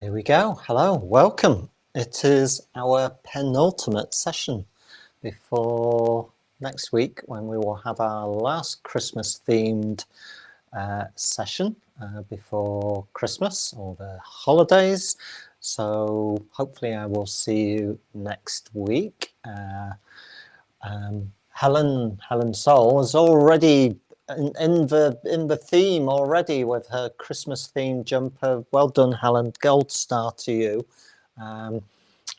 Here we go. Hello, welcome. It is our penultimate session before next week when we will have our last Christmas themed session before Christmas or the holidays. So hopefully I will see you next week. Helen Soul is already in the theme already with her Christmas themed jumper. Well done, Helen. Gold star to you.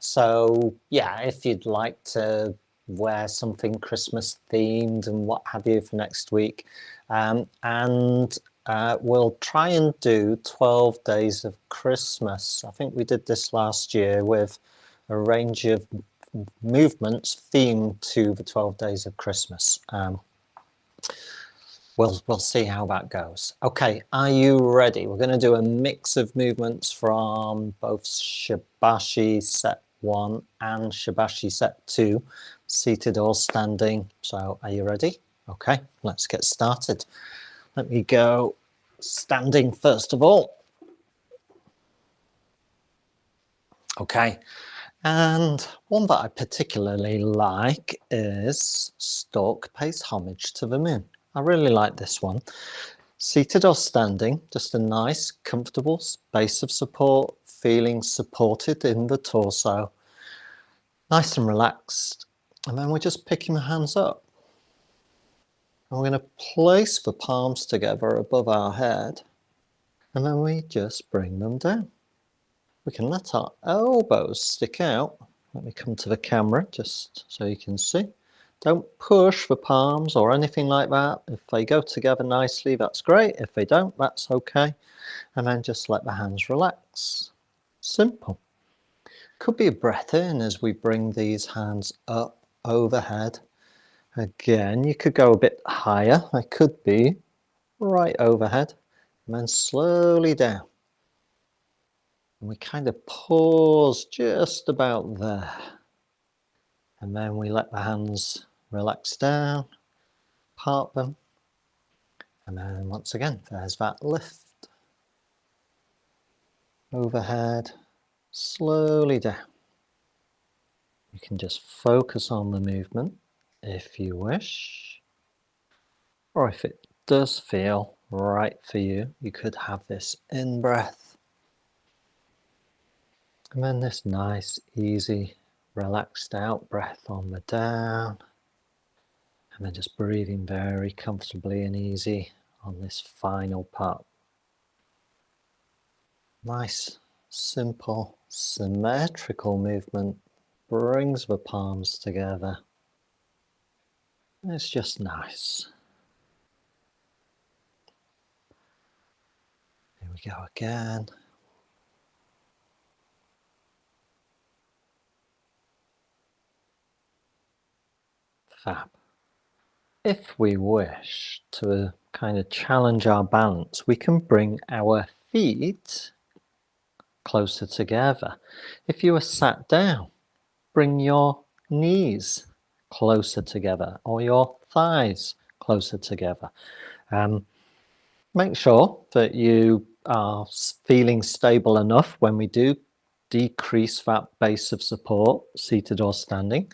So yeah, if you'd like to wear something Christmas themed and what have you for next week, we'll try and do 12 days of Christmas. I think we did this last year with a range of movements themed to the 12 days of Christmas. We'll see how that goes. Okay, are you ready? We're going to do a mix of movements from both Shibashi set 1 and Shibashi set 2, seated or standing. So are you ready? Okay, let's get started. Let me go standing first of all. Okay. And one that I particularly like is Stalk Pays Homage to the Moon. I really like this one. Seated or standing, just a nice, comfortable space of support, feeling supported in the torso. Nice and relaxed. And then we're just picking the hands up. And we're going to place the palms together above our head. And then we just bring them down. We can let our elbows stick out. Let me come to the camera just so you can see. Don't push the palms or anything like that. If they go together nicely, that's great. If they don't, that's okay. And then just let the hands relax. Simple. Could be a breath in as we bring these hands up overhead. Again, you could go a bit higher. They could be right overhead. And then slowly down. And we kind of pause just about there. And then we let the hands relax down, part them. And then once again, there's that lift. Overhead, slowly down. You can just focus on the movement if you wish. Or if it does feel right for you, you could have this in-breath. And then this nice, easy, relaxed out breath on the down. And then just breathing very comfortably and easy on this final part. Nice, simple, symmetrical movement brings the palms together. It's just nice. Here we go again. Fab. If we wish to kind of challenge our balance, we can bring our feet closer together. If you are sat down, bring your knees closer together or your thighs closer together. Make sure that you are feeling stable enough when we do decrease that base of support, seated or standing.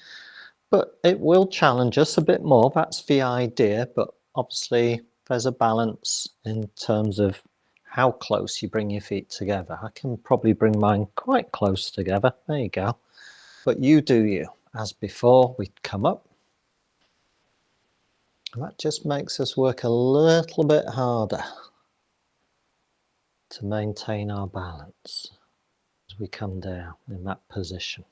But it will challenge us a bit more. That's the idea. But obviously, there's a balance in terms of how close you bring your feet together. I can probably bring mine quite close together. There you go. But you do you. As before, we come up. And that just makes us work a little bit harder to maintain our balance as we come down in that position.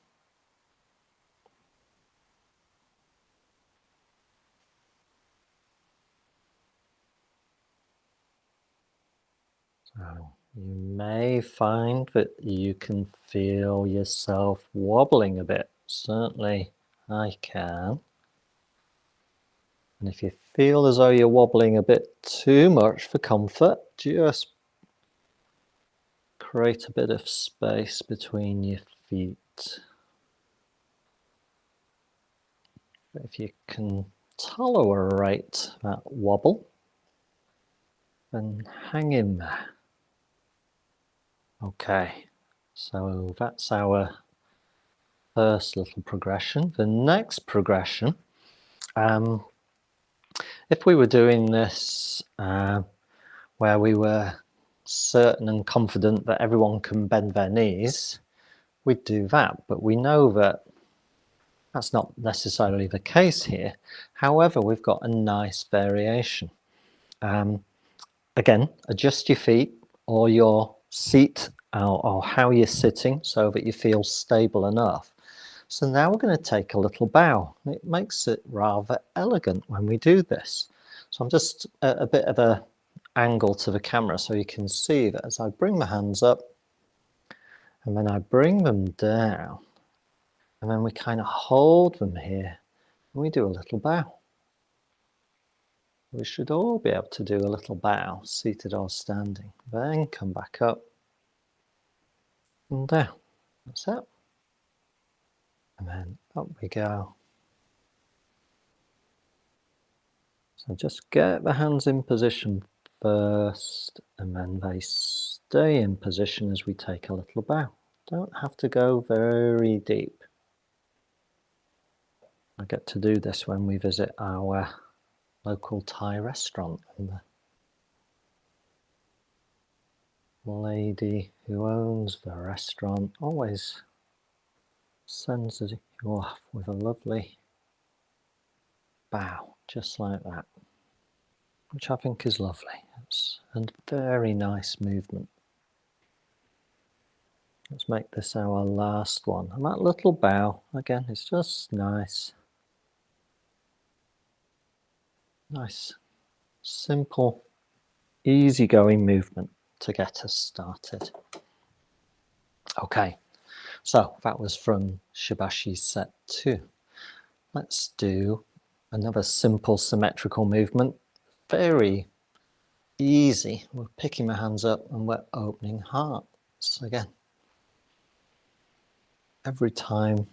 So you may find that you can feel yourself wobbling a bit. Certainly I can. And if you feel as though you're wobbling a bit too much for comfort, just create a bit of space between your feet. If you can tolerate that wobble, then hang in there. Okay, So that's our first little progression. The next progression, if we were doing this where we were certain and confident that everyone can bend their knees, we'd do that. But we know that that's not necessarily the case here. However, we've got a nice variation. Again, adjust your feet or your seat or how you're sitting so that you feel stable enough. So now we're going to take a little bow. It makes it rather elegant when we do this. So I'm just a bit of a angle to the camera so you can see that as I bring my hands up and then I bring them down and then we kind of hold them here and we do a little bow. We should all be able to do a little bow, seated or standing. Then come back up and down. That's it. And then up we go. So just get the hands in position first, and then they stay in position as we take a little bow. Don't have to go very deep. I get to do this when we visit our local Thai restaurant, and the lady who owns the restaurant always sends you off with a lovely bow, just like that, which I think is lovely. It's a very nice movement. Let's make this our last one. And that little bow, again, is just nice. Nice, simple, easygoing movement to get us started. Okay, so that was from Shibashi set 2. Let's do another simple symmetrical movement. Very easy. We're picking my hands up and we're opening hearts again. Every time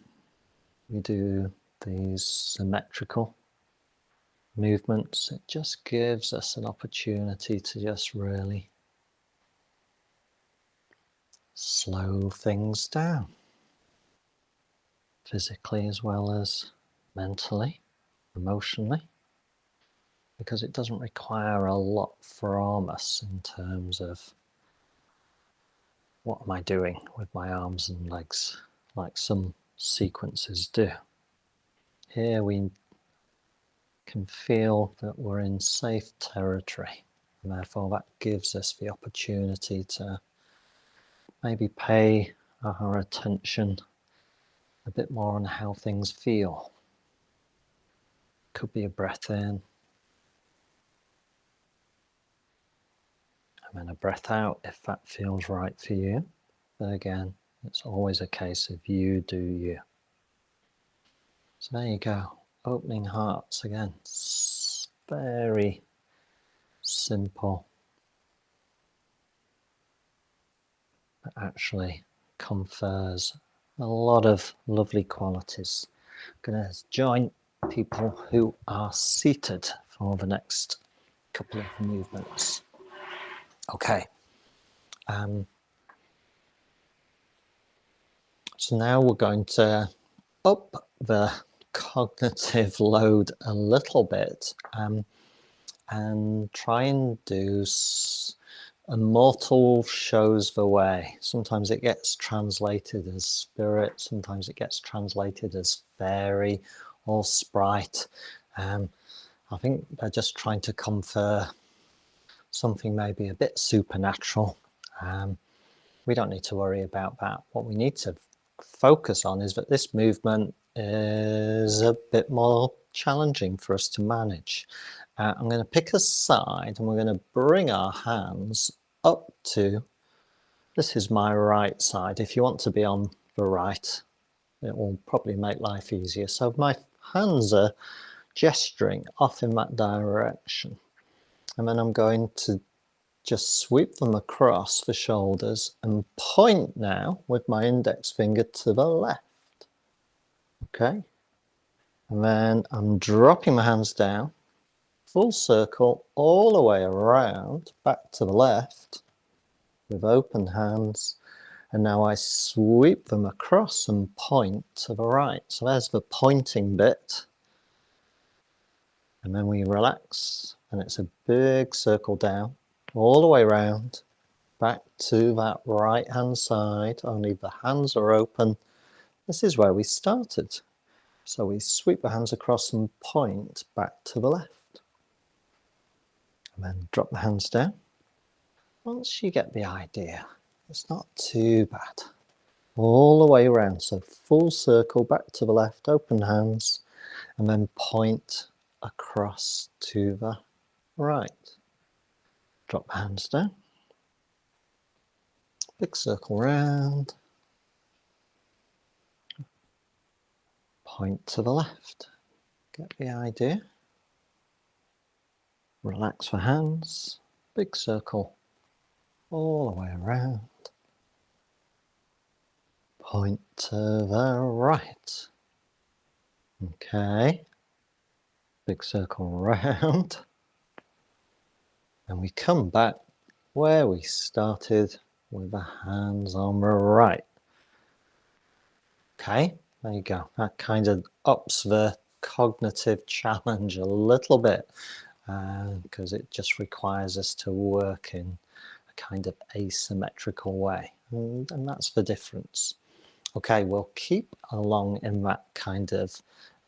we do these symmetrical movements, it just gives us an opportunity to just really slow things down, physically as well as mentally, emotionally, because it doesn't require a lot from us in terms of what am I doing with my arms and legs, like some sequences do. Here we can feel that we're in safe territory, and therefore that gives us the opportunity to maybe pay our attention a bit more on how things feel. Could be a breath in and then a breath out if that feels right for you. But again, it's always a case of you do you. So there you go. Opening hearts again. It's very simple, but actually confers a lot of lovely qualities. I'm going to join people who are seated for the next couple of movements. Okay. So now we're going to up the cognitive load a little bit and try and do a mortal shows the way. Sometimes it gets translated as spirit, sometimes it gets translated as fairy or sprite. I think they're just trying to confer something maybe a bit supernatural. We don't need to worry about that. What we need to focus on is that this movement is a bit more challenging for us to manage. I'm going to pick a side and we're going to bring our hands up to, this is my right side. If you want to be on the right, it will probably make life easier. So my hands are gesturing off in that direction. And then I'm going to just sweep them across the shoulders and point now with my index finger to the left. Okay. And then I'm dropping my hands down, full circle all the way around, back to the left with open hands. And now I sweep them across and point to the right. So there's the pointing bit. And then we relax, and it's a big circle down, all the way around, back to that right hand side, only the hands are open. This is where we started. So we sweep the hands across and point back to the left. And then drop the hands down. Once you get the idea, it's not too bad. All the way around, so full circle back to the left, open hands, and then point across to the right. Drop the hands down. Big circle round. Point to the left. Get the idea. Relax the hands. Big circle all the way around. Point to the right. Okay. Big circle round. And we come back where we started with the hands on the right. Okay, there you go. That kind of ups the cognitive challenge a little bit because it just requires us to work in a kind of asymmetrical way. And that's the difference. Okay, we'll keep along in that kind of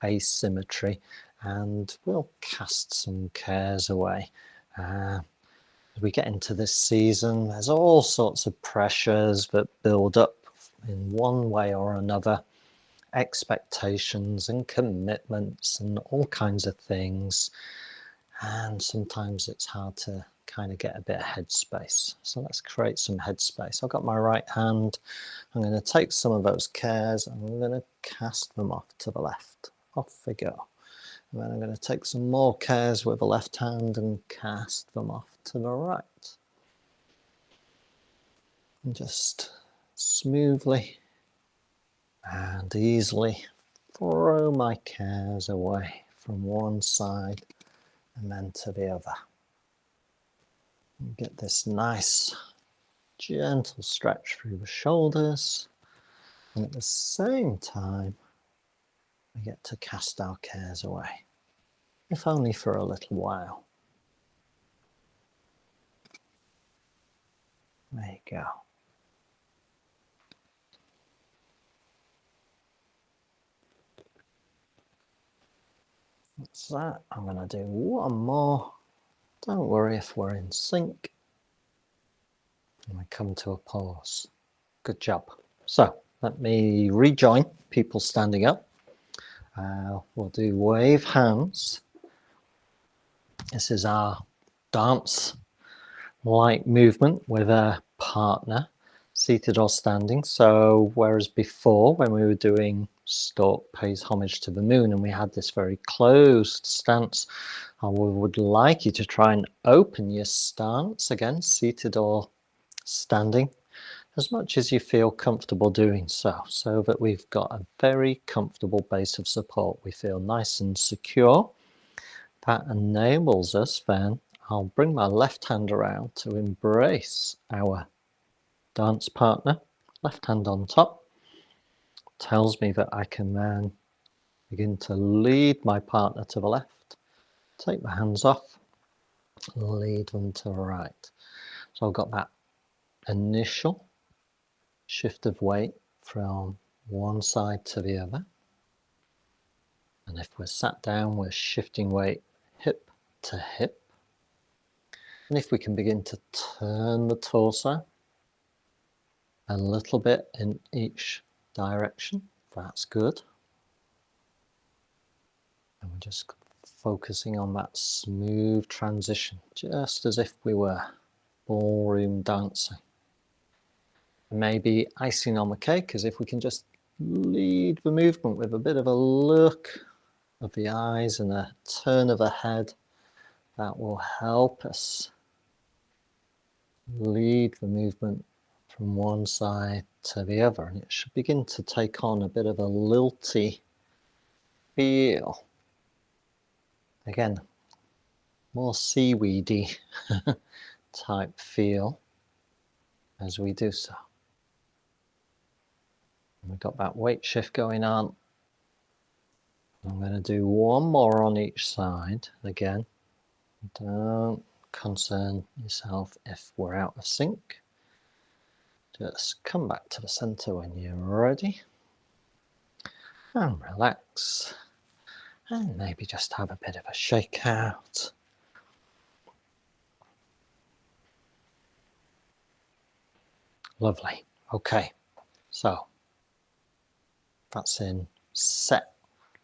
asymmetry and we'll cast some cares away. As we get into this season, there's all sorts of pressures that build up in one way or another, expectations and commitments and all kinds of things. And sometimes it's hard to kind of get a bit of headspace. So let's create some headspace. I've got my right hand. I'm going to take some of those cares and I'm going to cast them off to the left. Off they go. And then I'm going to take some more cares with the left hand and cast them off to the right. And just smoothly and easily throw my cares away from one side and then to the other. And get this nice gentle stretch through the shoulders, and at the same time we get to cast our cares away, if only for a little while. There you go. That's that. I'm going to do one more. Don't worry if we're in sync. And we come to a pause. Good job. So let me rejoin people standing up. We'll do wave hands. This is our dance-like movement with a partner, seated or standing. So whereas before, when we were doing Stork Pays Homage to the Moon and we had this very closed stance, I would like you to try and open your stance, again, seated or standing, as much as you feel comfortable doing so that we've got a very comfortable base of support. We feel nice and secure. That enables us then, I'll bring my left hand around to embrace our dance partner. Left hand on top tells me that I can then begin to lead my partner to the left, take the hands off, lead them to the right. So I've got that initial shift of weight from one side to the other. And if we're sat down, we're shifting weight hip to hip. And if we can begin to turn the torso a little bit in each direction, that's good. And we're just focusing on that smooth transition, just as if we were ballroom dancing. Maybe icing on the cake is if we can just lead the movement with a bit of a look of the eyes and a turn of the head. That will help us lead the movement from one side to the other, and it should begin to take on a bit of a lilty feel. Again, more seaweedy type feel as we do so. We've got that weight shift going on. I'm going to do one more on each side. Again, don't concern yourself if we're out of sync. Just come back to the center when you're ready. And relax. And maybe just have a bit of a shake out. Lovely. Okay, so that's in set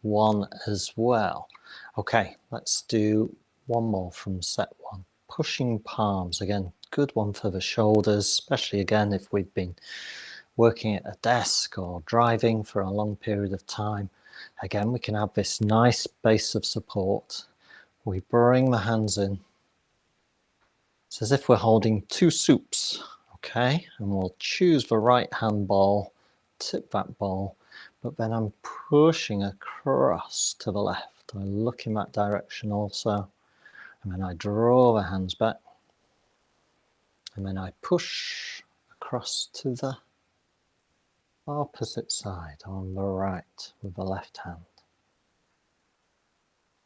1 as well. Okay, let's do one more from set 1. Pushing palms, again, good one for the shoulders, especially again if we've been working at a desk or driving for a long period of time. Again, we can have this nice base of support. We bring the hands in. It's as if we're holding 2 soups, okay? And we'll choose the right hand ball, tip that ball, but then I'm pushing across to the left. I look in that direction also, and then I draw the hands back, and then I push across to the opposite side on the right with the left hand.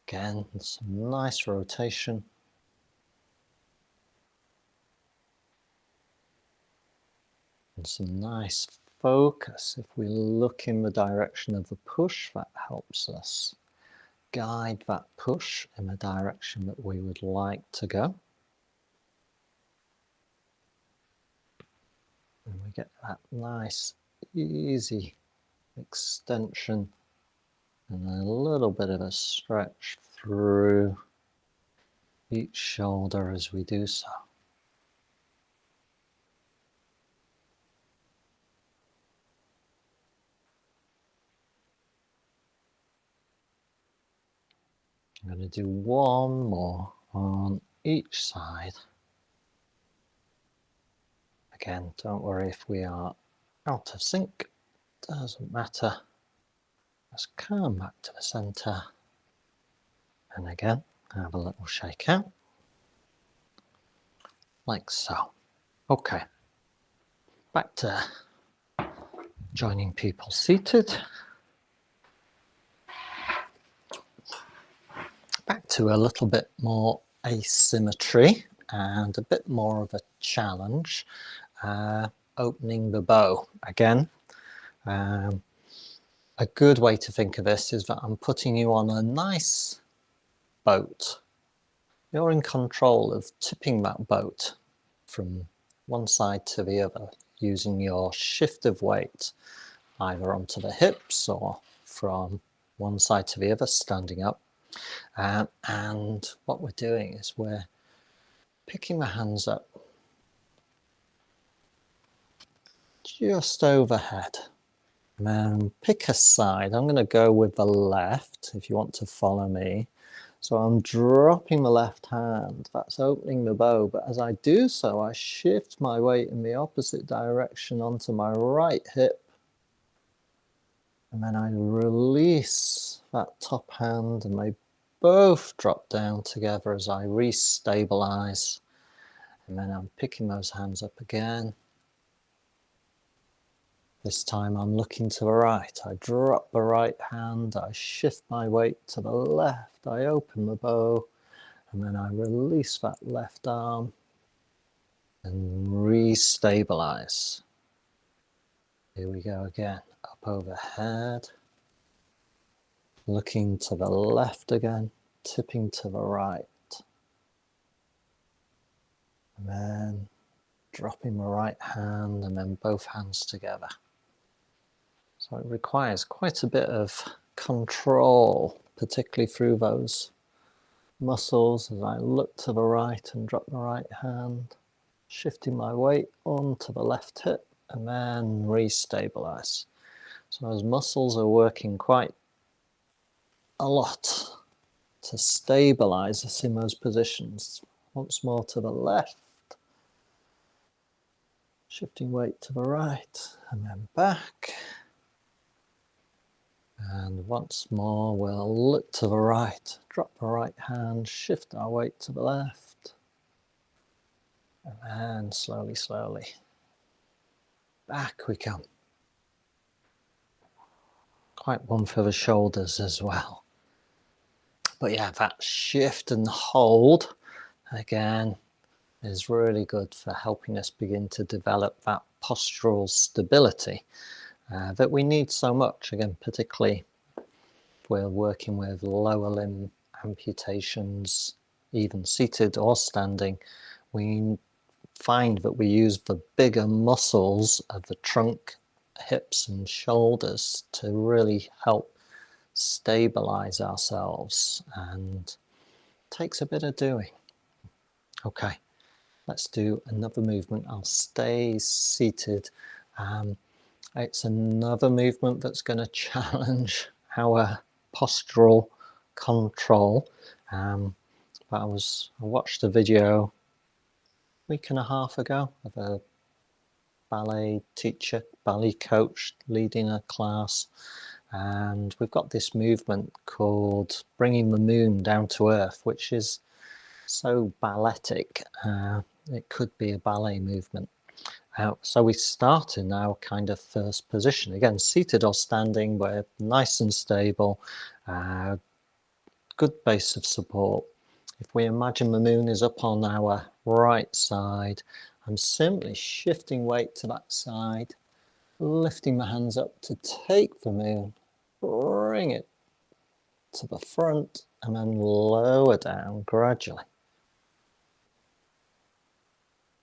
Again, some nice rotation. And some nice focus. If we look in the direction of the push, that helps us guide that push in the direction that we would like to go. And we get that nice, easy extension and a little bit of a stretch through each shoulder as we do so. I'm going to do one more on each side. Again, don't worry if we are out of sync, doesn't matter. Let's come back to the center. And again, have a little shake out. Like so. Okay. Back to joining people seated. Back to a little bit more asymmetry and a bit more of a challenge. Opening the bow. Again, a good way to think of this is that I'm putting you on a nice boat. You're in control of tipping that boat from one side to the other using your shift of weight either onto the hips or from one side to the other standing up. And what we're doing is we're picking the hands up just overhead. And then pick a side. I'm going to go with the left if you want to follow me. So I'm dropping the left hand, that's opening the bow, but as I do so, I shift my weight in the opposite direction onto my right hip. And then I release that top hand and they both drop down together as I re-stabilize. And then I'm picking those hands up again. This time I'm looking to the right. I drop the right hand, I shift my weight to the left, I open the bow, and then I release that left arm and re-stabilize. Here we go again, up overhead, looking to the left again, tipping to the right, and then dropping the right hand and then both hands together. So it requires quite a bit of control, particularly through those muscles as I look to the right and drop the right hand, shifting my weight onto the left hip and then re-stabilize. So those muscles are working quite a lot to stabilize us in those positions. Once more to the left, shifting weight to the right and then back. And once more, we'll look to the right, drop the right hand, shift our weight to the left. And then slowly, slowly, back we come. quite one for the shoulders as well. But yeah, that shift and hold again is really good for helping us begin to develop that postural stability that we need so much, again, particularly if we're working with lower limb amputations, even seated or standing. We find that we use the bigger muscles of the trunk, hips and shoulders to really help stabilize ourselves, and takes a bit of doing. Okay, let's do another movement. I'll stay seated. It's another movement that's going to challenge our postural control. But I watched a video a week and a half ago of a ballet teacher, ballet coach leading a class, and we've got this movement called bringing the moon down to earth, which is so balletic. It could be a ballet movement. So we start in our kind of first position, again seated or standing. We're nice and stable, good base of support. If we imagine the moon is up on our right side, I'm simply shifting weight to that side, lifting my hands up to take the moon, bring it to the front, and then lower down gradually.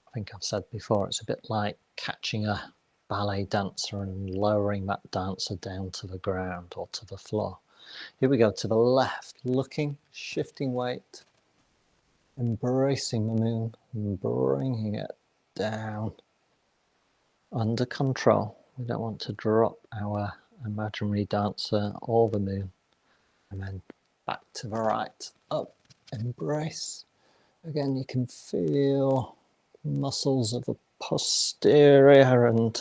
I think I've said before, it's a bit like catching a ballet dancer and lowering that dancer down to the ground or to the floor. Here we go to the left, looking, shifting weight, embracing the moon and bringing it down under control. We don't want to drop our imaginary dancer or the moon. And then back to the right, up, embrace. Again, you can feel muscles of the posterior and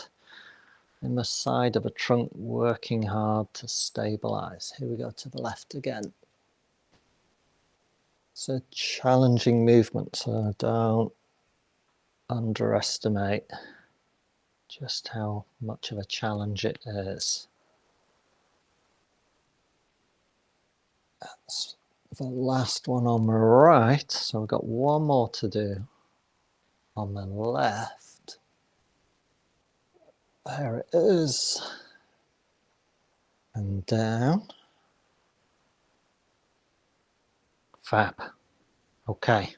in the side of the trunk working hard to stabilize. Here we go to the left again. It's a challenging movement, so don't underestimate just how much of a challenge it is. That's the last one on the right, so we've got one more to do on the left. There it is. And down. Fab. Okay.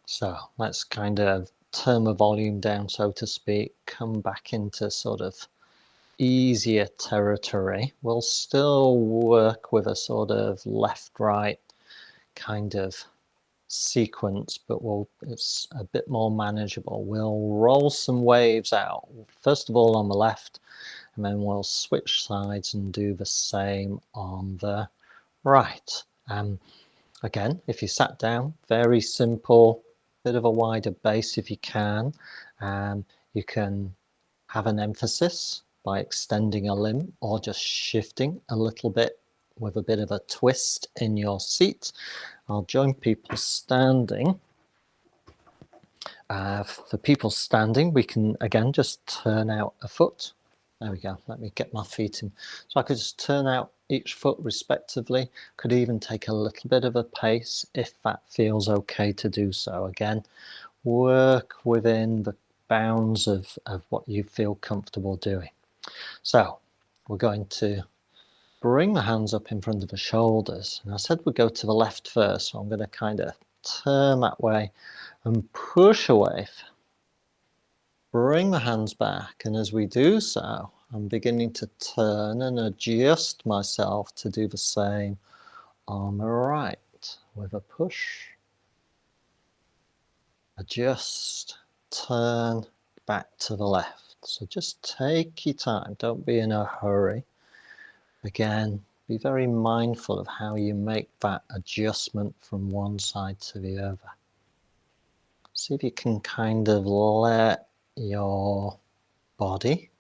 So let's kind of turn the volume down, so to speak, come back into sort of easier territory. We'll still work with a sort of left-right kind of sequence, but it's a bit more manageable. We'll roll some waves out, first of all on the left, and then we'll switch sides and do the same on the right. Again, if you sat down, very simple, bit of a wider base if you can. You can have an emphasis by extending a limb or just shifting a little bit with a bit of a twist in your seat. I'll join people standing. For people standing, we can again just turn out a foot. There we go. Let me get my feet in. So I could just turn out each foot respectively. Could even take a little bit of a pace if that feels okay to do so. Again, work within the bounds of what you feel comfortable doing. So we're going to bring the hands up in front of the shoulders. And I said we'd go to the left first, so I'm going to kind of turn that way and push away. Bring the hands back, and as we do so, I'm beginning to turn and adjust myself to do the same on the right with a push, adjust, turn, back to the left. So just take your time, don't be in a hurry. Again, be very mindful of how you make that adjustment from one side to the other. See if you can kind of let your body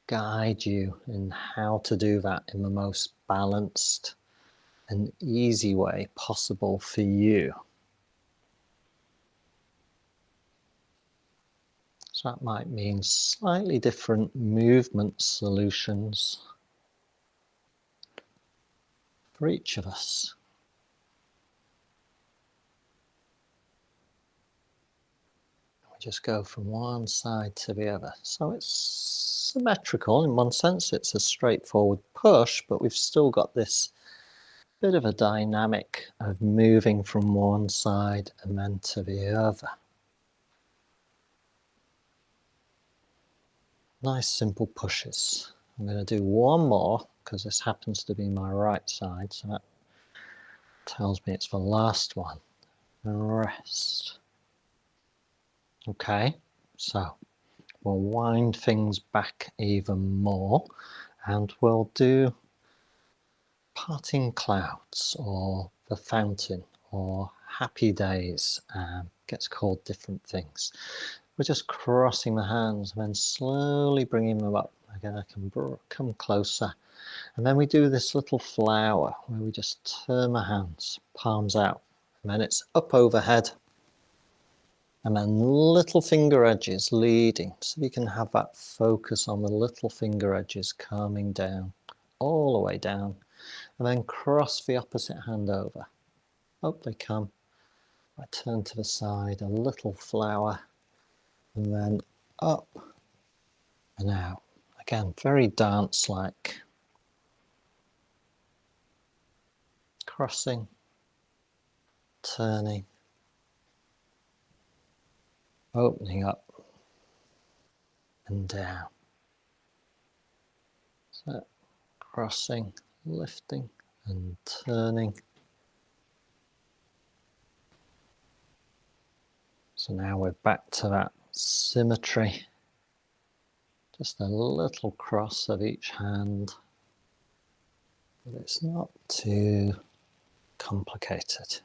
guide you in how to do that in the most balanced and easy way possible for you. So that might mean slightly different movement solutions for each of us. We just go from one side to the other. So it's symmetrical in one sense. It's a straightforward push, but we've still got this bit of a dynamic of moving from one side and then to the other. Nice simple pushes. I'm going to do one more because this happens to be my right side, so that tells me it's the last one. And rest. Okay, so we'll wind things back even more and we'll do parting clouds or the fountain or happy days. Gets called different things. We're just crossing the hands and then slowly bringing them up. Again, I can come closer. And then we do this little flower where we just turn the hands, palms out. And then it's up overhead. And then little finger edges leading. So you can have that focus on the little finger edges coming down, all the way down. And then cross the opposite hand over. Up they come. I turn to the side, a little flower. And then up and out. Again, very dance-like. Crossing, turning, opening up and down. So, crossing, lifting and turning. So now we're back to that symmetry. Just a little cross of each hand, but it's not too complicated.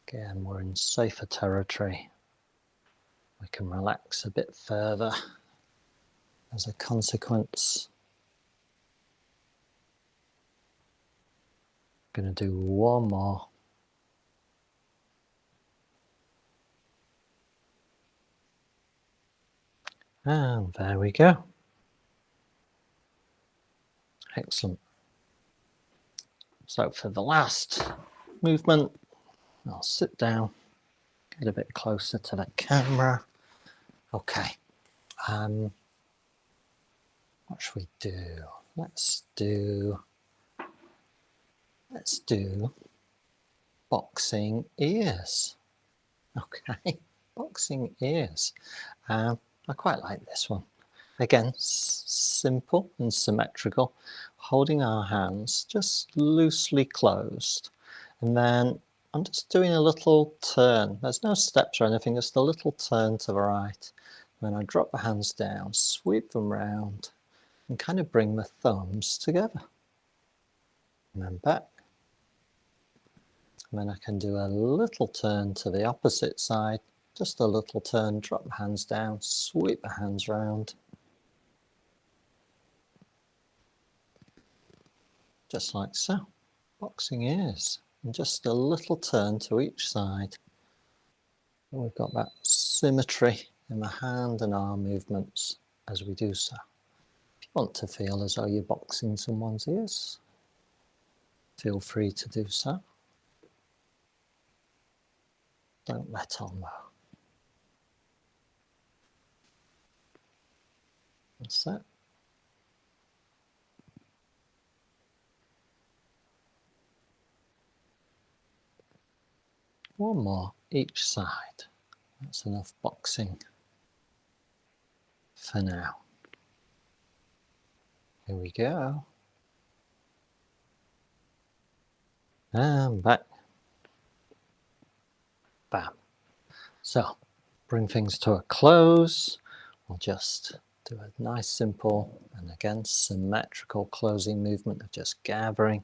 Again, we're in safer territory. We can relax a bit further as a consequence. I'm going to do one more. And there we go. Excellent. So for the last movement, I'll sit down, get a bit closer to the camera. Okay. What should we do? Let's do boxing ears. Okay, boxing ears. I quite like this one. Again, simple and symmetrical, holding our hands just loosely closed. And then I'm just doing a little turn. There's no steps or anything, just a little turn to the right. Then I drop the hands down, sweep them round, and kind of bring the thumbs together. And then back. And then I can do a little turn to the opposite side. Just a little turn, drop the hands down, sweep the hands round. Just like so. Boxing ears. And just a little turn to each side. And we've got that symmetry in the hand and arm movements as we do so. If you want to feel as though you're boxing someone's ears, feel free to do so. Don't let on though. That's it. One more each side. That's enough boxing for now. Here we go. And back. Bam. So, bring things to a close. We'll just do a nice, simple, and again, symmetrical closing movement of just gathering.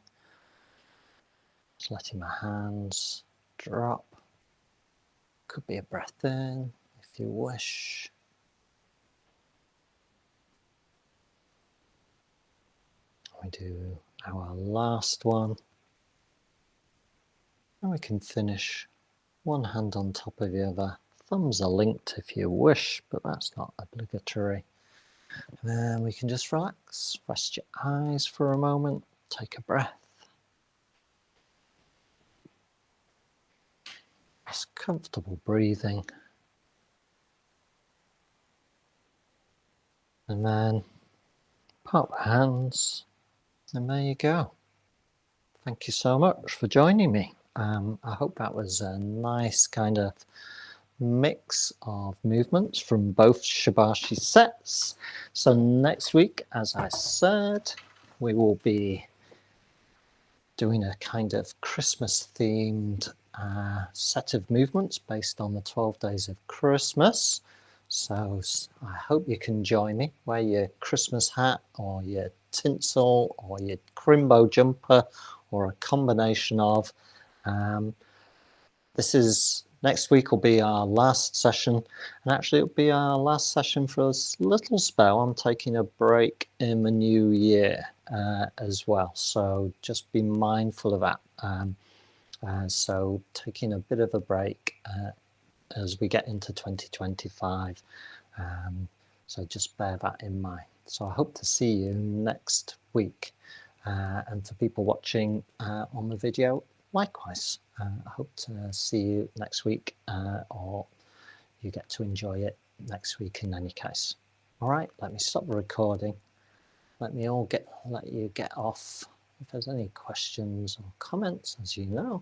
Just letting my hands drop. Could be a breath in, if you wish. We do our last one. And we can finish one hand on top of the other. Thumbs are linked if you wish, but that's not obligatory. And then we can just relax, rest your eyes for a moment, take a breath. comfortable breathing. And then part the hands, and there you go. Thank you so much for joining me. I hope that was a nice kind of mix of movements from both Shibashi sets. So next week, as I said, we will be doing a kind of Christmas themed set of movements based on the 12 days of Christmas. So I hope you can join me. Wear your Christmas hat or your tinsel or your crimbo jumper or a combination of. This is next week will be our last session, and actually it'll be our last session for a little spell. I'm taking a break in the new year as well, so just be mindful of that. So taking a bit of a break as we get into 2025. So just bear that in mind. So I hope to see you next week. And for people watching on the video, likewise. I hope to see you next week, or you get to enjoy it next week in any case. All right, let me stop the recording. Let you get off. If there's any questions or comments, as you know,